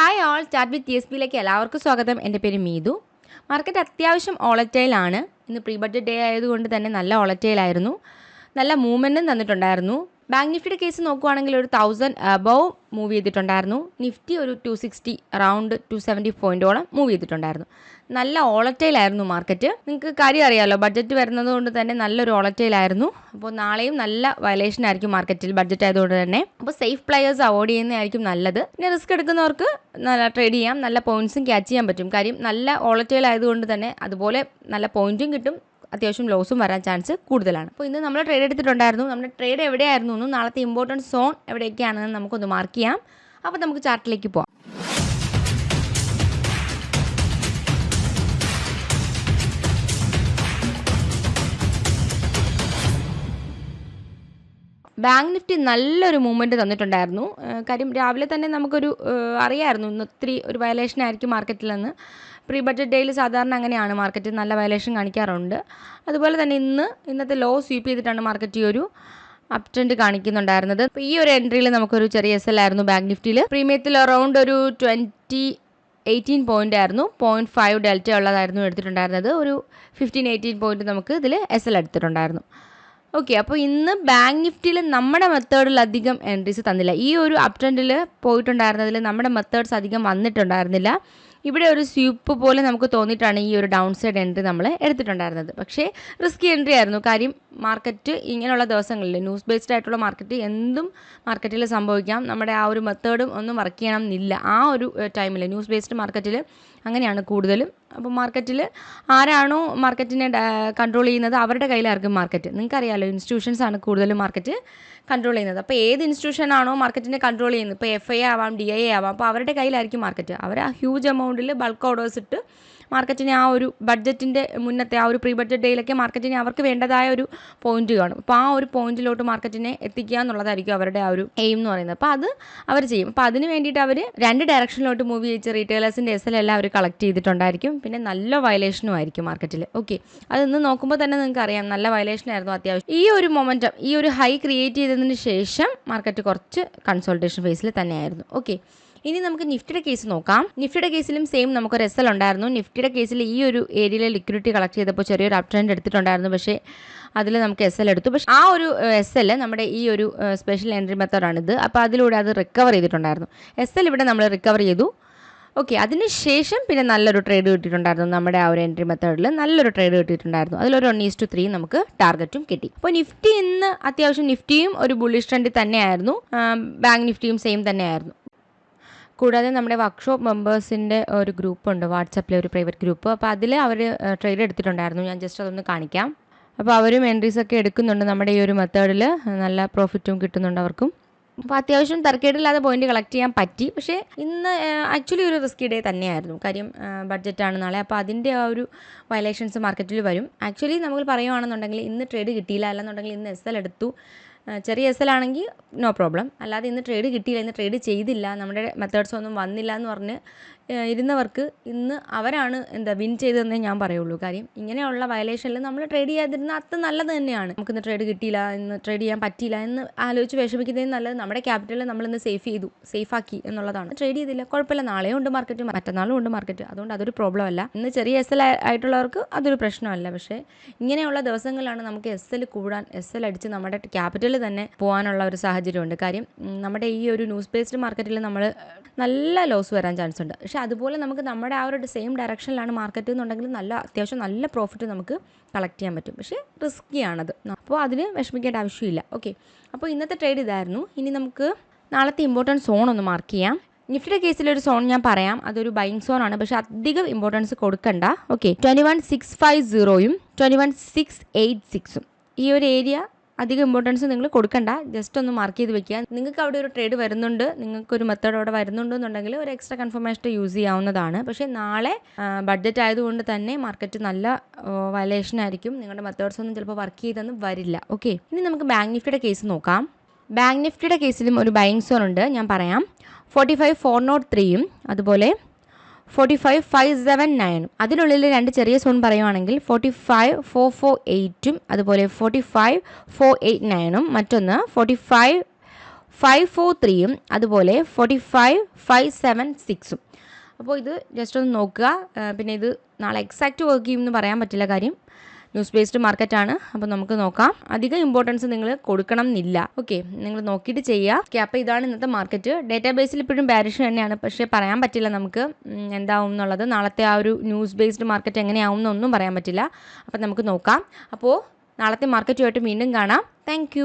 Hi all, start with TSPയിലേക്ക് എല്ലാവർക്കും സ്വാഗതം. എൻ്റെ പേര് മീതു. മാർക്കറ്റ് അത്യാവശ്യം വോളറ്റൈലാണ്. ഇന്ന് പ്രീ ബഡ്ജറ്റ് ഡേ ആയതുകൊണ്ട് തന്നെ നല്ല വോളറ്റൈലായിരുന്നു. നല്ല മൂവ്മെൻറ്റും തന്നിട്ടുണ്ടായിരുന്നു. ബാങ്ക് നിഫ്റ്റിയുടെ കേസ് നോക്കുവാണെങ്കിൽ ഒരു 1000 അബവ് മൂവ് ചെയ്തിട്ടുണ്ടായിരുന്നു. നിഫ്റ്റി ഒരു 260 അറൗണ്ട് 270 പോയിൻറ്റോളം മൂവ് ചെയ്തിട്ടുണ്ടായിരുന്നു. നല്ല വോളറ്റൈലായിരുന്നു മാർക്കറ്റ്. നിങ്ങൾക്ക് കാര്യം അറിയാമല്ലോ, ബഡ്ജറ്റ് വരുന്നത് കൊണ്ട് തന്നെ നല്ലൊരു വോളറ്റൈലായിരുന്നു. അപ്പോൾ നാളെയും നല്ല വയലേഷൻ ആയിരിക്കും മാർക്കറ്റിൽ, ബഡ്ജറ്റ് ആയതുകൊണ്ട് തന്നെ. അപ്പോൾ സേഫ് പ്ലെയേഴ്സ് അവോയ്ഡ് ചെയ്യുന്നതായിരിക്കും നല്ലത്. പിന്നെ റിസ്ക് എടുക്കുന്നവർക്ക് നല്ല ട്രേഡ് ചെയ്യാം, നല്ല പോയിന്റ്സും ക്യാച്ച് ചെയ്യാൻ പറ്റും. കാര്യം നല്ല വോളറ്റൈൽ ആയതുകൊണ്ട് തന്നെ അതുപോലെ നല്ല പോയിന്റും കിട്ടും, അത്യാവശ്യം ലോസും വരാൻ ചാൻസ് കൂടുതലാണ്. അപ്പോൾ ഇന്ന് നമ്മൾ ട്രേഡ് എടുത്തിട്ടുണ്ടായിരുന്നു. നമ്മുടെ ട്രേഡ് എവിടെയായിരുന്നു എന്നും നാളത്തെ ഇമ്പോർട്ടൻറ്റ് സോൺ എവിടെയൊക്കെയാണെന്ന് നമുക്കൊന്ന് മാർക്ക് ചെയ്യാം. അപ്പോൾ നമുക്ക് ചാർട്ടിലേക്ക് പോകാം. ബാങ്ക് നിഫ്റ്റി നല്ലൊരു മൂവ്മെൻറ്റ് തന്നിട്ടുണ്ടായിരുന്നു. കാര്യം രാവിലെ തന്നെ നമുക്കൊരു അറിയാമായിരുന്നു ഇന്ന് ഒത്തിരി ഒരു വയലേഷൻ ആയിരിക്കും മാർക്കറ്റിലെന്ന്. പ്രീ ബഡ്ജറ്റ് ഡേയിൽ സാധാരണ അങ്ങനെയാണ്, മാർക്കറ്റ് നല്ല വയലേഷൻ കാണിക്കാറുണ്ട്. അതുപോലെ തന്നെ ഇന്നത്തെ ലോ സ്വീപ്പ് ചെയ്തിട്ടാണ് മാർക്കറ്റ് ഈ ഒരു അപ് ട്രെൻഡ് കാണിക്കുന്നുണ്ടായിരുന്നത്. അപ്പോൾ ഈ ഒരു എൻട്രിയിൽ നമുക്കൊരു ചെറിയ SL ആയിരുന്നു ബാങ്ക് നിഫ്റ്റിയിൽ. പ്രീമിയത്തിൽ അറൗണ്ട് ഒരു 18 പോയിൻ്റ് ആയിരുന്നു. 0.5 ഡെൽറ്റ ഉള്ളതായിരുന്നു എടുത്തിട്ടുണ്ടായിരുന്നത്. ഒരു 15-18 പോയിൻറ്റ് നമുക്ക് ഇതിൽ SL എടുത്തിട്ടുണ്ടായിരുന്നു. ഓക്കെ, അപ്പോൾ ഇന്ന് ബാങ്ക് നിഫ്റ്റിയിൽ നമ്മുടെ മെത്തേഡിലധികം എൻട്രീസ് തന്നില്ല. ഈ ഒരു അപ് ട്രെൻഡിൽ പോയിട്ടുണ്ടായിരുന്നതിൽ നമ്മുടെ മെത്തേഡ്സ് അധികം വന്നിട്ടുണ്ടായിരുന്നില്ല. ഇവിടെ ഒരു സ്വീപ്പ് പോലെ നമുക്ക് തോന്നിയിട്ടാണ് ഈ ഒരു ഡൗൺ സൈഡ് എൻട്രി നമ്മൾ എടുത്തിട്ടുണ്ടായിരുന്നത്. പക്ഷേ റിസ്കി എൻട്രി ആയിരുന്നു. കാര്യം മാർക്കറ്റ് ഇങ്ങനെയുള്ള ദിവസങ്ങളിൽ ന്യൂസ് ബേസ്ഡ് ആയിട്ടുള്ള മാർക്കറ്റ് എന്തും മാർക്കറ്റിൽ സംഭവിക്കാം. നമ്മുടെ ആ ഒരു മെത്തേഡും ഒന്നും വർക്ക് ചെയ്യണം എന്നില്ല. ആ ഒരു ടൈമിൽ ന്യൂസ് ബേസ്ഡ് മാർക്കറ്റിൽ അങ്ങനെയാണ് കൂടുതലും. അപ്പോൾ മാർക്കറ്റിൽ ആരാണോ മാർക്കറ്റിനെ കൺട്രോൾ ചെയ്യുന്നത് അവരുടെ കയ്യിലായിരിക്കും മാർക്കറ്റ്. നിങ്ങൾക്കറിയാമല്ലോ, ഇൻസ്റ്റിറ്റ്യൂഷൻസ് ആണ് കൂടുതലും മാർക്കറ്റ് കൺട്രോൾ ചെയ്യുന്നത്. അപ്പോൾ ഏത് ഇൻസ്റ്റിറ്റ്യൂഷൻ ആണോ മാർക്കറ്റിനെ കൺട്രോൾ ചെയ്യുന്നത്, ഇപ്പോൾ FI ആവാം, DI ആവാം, അപ്പോൾ അവരുടെ കയ്യിലായിരിക്കും മാർക്കറ്റ്. അവർ ആ ഹ്യൂജ് എമൗണ്ടിൽ ബൾക്ക് ഓർഡേഴ്സ് ഇട്ട് മാർക്കറ്റിനെ ആ ഒരു ബഡ്ജറ്റിൻ്റെ മുന്നത്തെ ആ ഒരു പ്രീ ബഡ്ജറ്റ് ഡേയിലൊക്കെ മാർക്കറ്റിനെ അവർക്ക് വേണ്ടതായ ഒരു പോയിന്റ് കാണും. അപ്പോൾ ആ ഒരു പോയിന്റിലോട്ട് മാർക്കറ്റിനെ എത്തിക്കുക എന്നുള്ളതായിരിക്കും അവരുടെ ആ ഒരു എയിം എന്ന് പറയുന്നത്. അപ്പോൾ അത് അവർ ചെയ്യും. അപ്പോൾ അതിന് വേണ്ടിയിട്ട് അവർ 2 ഡയറക്ഷനിലോട്ട് മൂവ് ചെയ്യിച്ച് റീറ്റെയിലേഴ്സിൻ്റെ SL എല്ലാം അവർ കളക്ട് ചെയ്തിട്ടുണ്ടായിരിക്കും. പിന്നെ നല്ല വയലേഷനും ആയിരിക്കും മാർക്കറ്റിൽ. ഓക്കെ, അത് ഇന്ന് നോക്കുമ്പോൾ തന്നെ നിങ്ങൾക്ക് അറിയാം നല്ല വയലേഷനായിരുന്നു അത്യാവശ്യം. ഈ ഒരു മൊമെൻറ്റം, ഈ ഒരു ഹൈ ക്രിയേറ്റ് ചെയ്തതിന് ശേഷം മാർക്കറ്റ് കുറച്ച് കൺസോൾട്ടേഷൻ ഫേസിൽ തന്നെയായിരുന്നു. ഓക്കെ, ഇനി നമുക്ക് നിഫ്റ്റിയുടെ കേസ് നോക്കാം. നിഫ്റ്റിയുടെ കേസിലും സെയിം നമുക്കൊരു SL ഉണ്ടായിരുന്നു. നിഫ്റ്റിയുടെ കേസിൽ ഈ ഒരു ഏരിയയിലെ ലിക്വിഡിറ്റി കളക്ട് ചെയ്തപ്പോൾ ചെറിയൊരു അപ് ട്രെൻഡ് എടുത്തിട്ടുണ്ടായിരുന്നു. പക്ഷേ അതിൽ നമുക്ക് SL എടുത്തു. പക്ഷേ ആ ഒരു SL നമ്മുടെ ഈ ഒരു സ്പെഷ്യൽ എൻട്രി മെത്തേഡാണിത്. അപ്പോൾ അതിലൂടെ അത് റിക്കവർ ചെയ്തിട്ടുണ്ടായിരുന്നു. SL ഇവിടെ നമ്മൾ റിക്കവർ ചെയ്തു. ഓക്കെ, അതിനുശേഷം പിന്നെ നല്ലൊരു ട്രേഡ് കിട്ടിയിട്ടുണ്ടായിരുന്നു. നമ്മുടെ ആ ഒരു എൻട്രി മെത്തേഡിൽ നല്ലൊരു ട്രേഡ് കിട്ടിയിട്ടുണ്ടായിരുന്നു. അതിലൊരു 1:3 നമുക്ക് ടാർഗറ്റും കിട്ടി. അപ്പോൾ നിഫ്റ്റി ഇന്ന് അത്യാവശ്യം നിഫ്റ്റിയും ഒരു ബുള്ളിഷ് ട്രെൻഡിൽ തന്നെയായിരുന്നു. ബാങ്ക് നിഫ്റ്റിയും സെയിം തന്നെയായിരുന്നു. കൂടാതെ നമ്മുടെ വർക്ക്ഷോപ്പ് മെമ്പേഴ്സിൻ്റെ ഒരു ഗ്രൂപ്പുണ്ട് വാട്സപ്പിലെ, ഒരു പ്രൈവറ്റ് ഗ്രൂപ്പ്. അപ്പോൾ അതിൽ അവർ ട്രേഡ് എടുത്തിട്ടുണ്ടായിരുന്നു. ഞാൻ ജസ്റ്റ് അതൊന്ന് കാണിക്കാം. അപ്പോൾ അവരും എൻട്രീസൊക്കെ എടുക്കുന്നുണ്ട്. നമ്മുടെ ഈ ഒരു മെത്തേഡിൽ നല്ല പ്രോഫിറ്റും കിട്ടുന്നുണ്ട് അവർക്കും. അപ്പോൾ അത്യാവശ്യം തർക്കേടില്ലാതെ പോയിന്റ് കളക്ട് ചെയ്യാൻ പറ്റി. പക്ഷേ ഇന്ന് ആക്ച്വലി ഒരു റിസ്കി ഡേ തന്നെയായിരുന്നു. കാര്യം ബഡ്ജറ്റാണ് നാളെ. അപ്പോൾ അതിൻ്റെ ആ ഒരു വയലേഷൻസ് മാർക്കറ്റിൽ വരും. ആക്ച്വലി നമ്മൾ പറയുകയാണെന്നുണ്ടെങ്കിൽ ഇന്ന് ട്രേഡ് കിട്ടിയില്ല, അല്ലെന്നുണ്ടെങ്കിൽ ഇന്ന് SL എടുത്തു, ചെറിയ SL ആണെങ്കിൽ നോ പ്രോബ്ലം. അല്ലാതെ ഇന്ന് ട്രേഡ് കിട്ടിയില്ല, ഇന്ന് ട്രേഡ് ചെയ്തില്ല, നമ്മുടെ മെത്തേഡ്സ് ഒന്നും വന്നില്ല എന്ന് പറഞ്ഞ് ഇരുന്നവർക്ക് ഇന്ന് അവരാണ് വിൻ ചെയ്തതെന്നേ ഞാൻ പറയുള്ളൂ. കാര്യം ഇങ്ങനെയുള്ള വയലേഷനിൽ നമ്മൾ ട്രേഡ് ചെയ്യാതിരുന്ന അത് നല്ലത് തന്നെയാണ്. നമുക്കിന്ന് ട്രേഡ് കിട്ടിയില്ല, ഇന്ന് ട്രേഡ് ചെയ്യാൻ പറ്റിയില്ല എന്ന് ആലോചിച്ച് വിഷമിക്കുന്നതിന് നല്ലത് നമ്മുടെ ക്യാപിറ്റൽ നമ്മളിന്ന് സേഫാക്കി എന്നുള്ളതാണ്. ട്രേഡ് ചെയ്തില്ല, കുഴപ്പമില്ല, നാളെയും ഉണ്ട് മാർക്കറ്റ്, മറ്റന്നാളും ഉണ്ട് മാർക്കറ്റ്. അതുകൊണ്ട് അതൊരു പ്രോബ്ലം അല്ല. ഇന്ന് ചെറിയ SL ആയിട്ടുള്ളവർക്ക് അതൊരു പ്രശ്നമല്ല. പക്ഷേ ഇങ്ങനെയുള്ള ദിവസങ്ങളിലാണ് നമുക്ക് SL കൂടാൻ, SL അടിച്ച് നമ്മുടെ ക്യാപിറ്റൽ തന്നെ പോകാനുള്ള ഒരു സാഹചര്യമുണ്ട്. കാര്യം നമ്മുടെ ഈ ഒരു ന്യൂസ് ബേസ്ഡ് മാർക്കറ്റിൽ നമ്മൾ നല്ല ലോസ് വരാൻ ചാൻസ് ഉണ്ട്. പക്ഷേ അതുപോലെ നമുക്ക് നമ്മുടെ ആ ഒരു സെയിം ഡയറക്ഷനിലാണ് മാർക്കറ്റ് എന്നുണ്ടെങ്കിൽ അത്യാവശ്യം നല്ല പ്രോഫിറ്റ് നമുക്ക് കളക്ട് ചെയ്യാൻ പറ്റും. പക്ഷേ റിസ്ക്കിയാണത്. അപ്പോൾ അതിന് വിഷമിക്കേണ്ട ആവശ്യമില്ല. ഓക്കെ, അപ്പോൾ ഇന്നത്തെ ട്രേഡ് ഇതായിരുന്നു. ഇനി നമുക്ക് നാളത്തെ ഇമ്പോർട്ടൻറ്റ് സോൺ ഒന്ന് മാർക്ക് ചെയ്യാം. നിഫ്റ്റിയുടെ കേസിലൊരു സോൺ ഞാൻ പറയാം. അതൊരു ബൈങ് സോൺ ആണ്. പക്ഷേ അധികം ഇമ്പോർട്ടൻസ് കൊടുക്കണ്ട. ഓക്കെ, 21,650യും 21,686 ഈ ഒരു ഏരിയ അധികം ഇമ്പോർട്ടൻസ് നിങ്ങൾ കൊടുക്കണ്ട. ജസ്റ്റ് ഒന്ന് മാർക്ക് ചെയ്ത് വെക്കുക. നിങ്ങൾക്ക് അവിടെ ഒരു ട്രേഡ് വരുന്നുണ്ട്, നിങ്ങൾക്കൊരു മെത്തേഡ് അവിടെ വരുന്നുണ്ടെന്നുണ്ടെങ്കിൽ ഒരു എക്സ്ട്രാ കൺഫർമേഷൻ യൂസ് ചെയ്യാവുന്നതാണ്. പക്ഷേ നാളെ ബഡ്ജറ്റ് ആയതുകൊണ്ട് തന്നെ മാർക്കറ്റ് നല്ല വയലേഷൻ ആയിരിക്കും. നിങ്ങളുടെ മെത്തേഡ്സ് ഒന്നും ചിലപ്പോൾ വർക്ക് ചെയ്തൊന്നും വരില്ല. ഓക്കെ, ഇനി നമുക്ക് ബാങ്ക് നിഫ്റ്റിയുടെ കേസ് നോക്കാം. ബാങ്ക് നിഫ്റ്റിയുടെ കേസിലും ഒരു ബൈങ് സോൺ ഉണ്ട്, ഞാൻ പറയാം. 45,403യും അതുപോലെ 45,579 അതിനുള്ളിൽ 2 ചെറിയ സോൺ പറയുവാണെങ്കിൽ 45,448 അതുപോലെ 45,489 മറ്റൊന്ന് 45,4 543 അതുപോലെ 45,576. അപ്പോൾ ഇത് ജസ്റ്റ് ഒന്ന് നോക്കുക. പിന്നെ ഇത് നാളെ എക്സാക്റ്റ് വർക്ക് ചെയ്യുമെന്ന് പറയാൻ പറ്റില്ല, കാര്യം ന്യൂസ് ബേസ്ഡ് മാർക്കറ്റാണ്. അപ്പോൾ നമുക്ക് നോക്കാം. അധികം ഇമ്പോർട്ടൻസ് നിങ്ങൾ കൊടുക്കണം എന്നില്ല. ഓക്കെ, നിങ്ങൾ നോക്കിയിട്ട് ചെയ്യുക. ഓക്കെ, അപ്പോൾ ഇതാണ് ഇന്നത്തെ മാർക്കറ്റ്. ഡേറ്റാബേസിൽ ഇപ്പോഴും ബാരിഷ് തന്നെയാണ്, പക്ഷേ പറയാൻ പറ്റില്ല നമുക്ക് എന്താവും എന്നുള്ളത്. നാളത്തെ ആ ഒരു ന്യൂസ് ബേസ്ഡ് മാർക്കറ്റ് എങ്ങനെയാവും എന്നൊന്നും പറയാൻ പറ്റില്ല. അപ്പോൾ നമുക്ക് നോക്കാം. അപ്പോൾ നാളത്തെ മാർക്കറ്റുമായിട്ട് വീണ്ടും കാണാം. താങ്ക്